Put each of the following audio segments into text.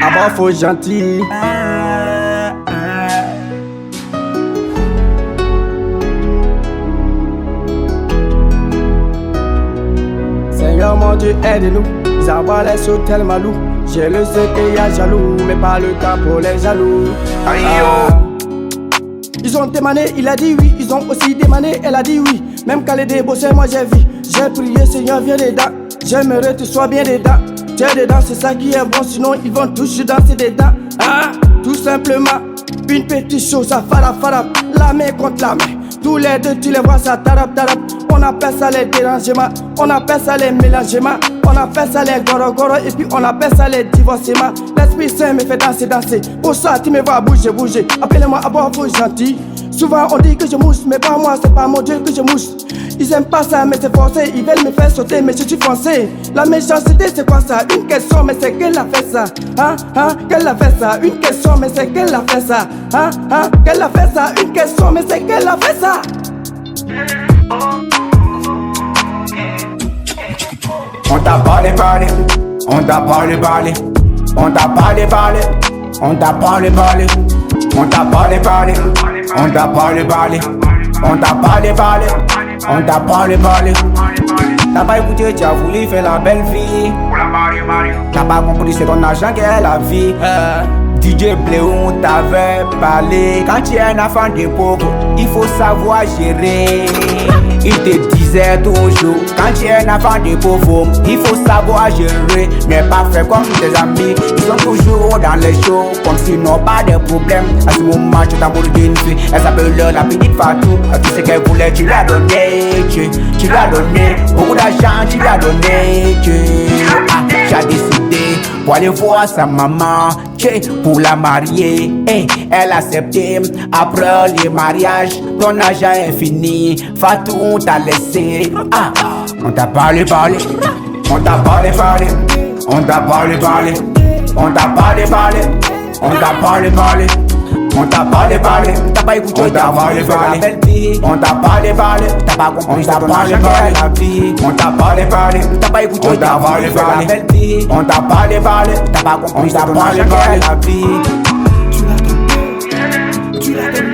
Avant faut gentil. Seigneur mon Dieu, aide-nous. Ils envoient les hôtels malous. J'ai le sais qu'il y a jaloux, mais pas le temps pour les jaloux. Ils ont demandé, il a dit oui. Ils ont aussi demandé, elle a dit oui. Même quand les débossés, moi j'ai vu. J'ai prié, Seigneur, viens dedans. J'aimerais que tu sois bien dedans. Tu es dedans, c'est ça qui est bon. Sinon, ils vont tous danser dedans. Tout simplement, une petite chose, ça farap. La main contre la main. Tous les deux, tu les vois, ça tarap. On appelle ça les dérangements. On appelle ça les mélangements. On appelle ça les goro. Et puis on appelle ça les divorcements. L'Esprit Saint me fait danser. Pour ça, tu me vois bouger. Appelez-moi à boire, vous gentil. Souvent on dit que je mousse, mais pas moi, c'est pas mon Dieu que je mousse. Ils aiment pas ça, mais c'est forcé. Ils veulent me faire sauter, mais je suis foncé. La méchanceté, c'est quoi ça? Une question, mais c'est qu'elle a fait ça. Qu'elle a fait ça. Une question, mais c'est qu'elle a fait ça. Qu'elle a fait ça. Une question, mais c'est qu'elle a fait ça. On t'a parlé, on t'a parlé, on t'a parlé, on t'a parlé, on t'a parlé, on t'a parlé, on t'a parlé, on t'a parlé. T'as pas écouté, tu as voulu faire la belle vie. T'as pas compris, c'est ton argent qui est la vie. DJ Bléon t'avait parlé. Quand tu es un enfant de pauvre, il faut savoir gérer. Il te disait toujours, quand tu es un enfant de pauvre, il faut savoir gérer. N'es pas fait comme tes amis, ils sont toujours dans les shows, comme s'ils n'ont pas de problème. À ce moment, tu t'amoures d'une fille, elle s'appelle la petite Fatou. Tout ce qu'elle voulait, tu l'as donné, tu l'as donné. Beaucoup d'argent, tu l'as donné, j'ai décidé pour aller voir sa maman, pour la marier. Elle a accepté. Après le mariage, ton argent est fini. Fatou, on t'a laissé. On t'a parlé. On t'a parlé. On t'a parlé. On t'a parlé. On t'a parlé. On t'a parlé. T'as pas écouté, on t'a parlé. On t'a parlé. T'as pas compris, t'as parlé la vie. On t'a parlé. T'as pas écouté, on t'a parlé. On t'a parlé. T'as pas compris, t'as parlé la vie. Tu l'as donné.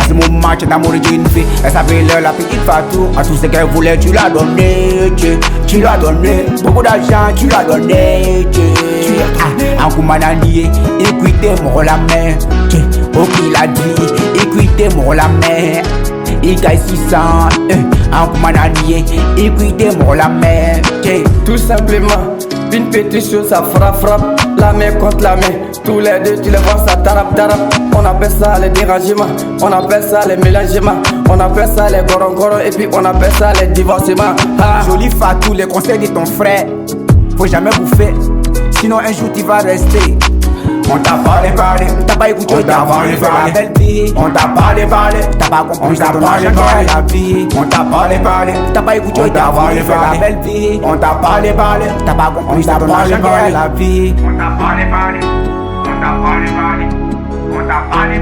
À ce moment, tu t'amours d'une fille. Elle s'appelle la petite Fatou. À tout ce qu'elle voulait, tu l'as donné. Tu l'as donné. Beaucoup d'argent, tu l'as donné. En Koumananié, écoutez-moi la main. Ok, il a dit, écoutez-moi la main. Il gagne 600. En Koumananié, écoutez-moi la main. Tout simplement, une petite chose, ça frappe. La main contre la main. Tous les deux, tu les vois, ça tarap. On appelle ça les dérangements. On appelle ça les mélangements. On appelle ça les goro. Et puis on appelle ça les divorcements. Jolie Fatou, les conseils de ton frère, faut jamais bouffer, sinon un jour tu vas rester. On t'a parlé, t'as pas écouté, on t'a parlé, la belle vie. On t'a parlé, t'as pas compris, t'as parlé la vie. On t'a parlé, t'as pas écouté, on t'a parlé, la belle vie. On t'a parlé, t'as pas compris, t'as parlé la vie. On t'a parlé, on t'a parlé, on t'a parlé.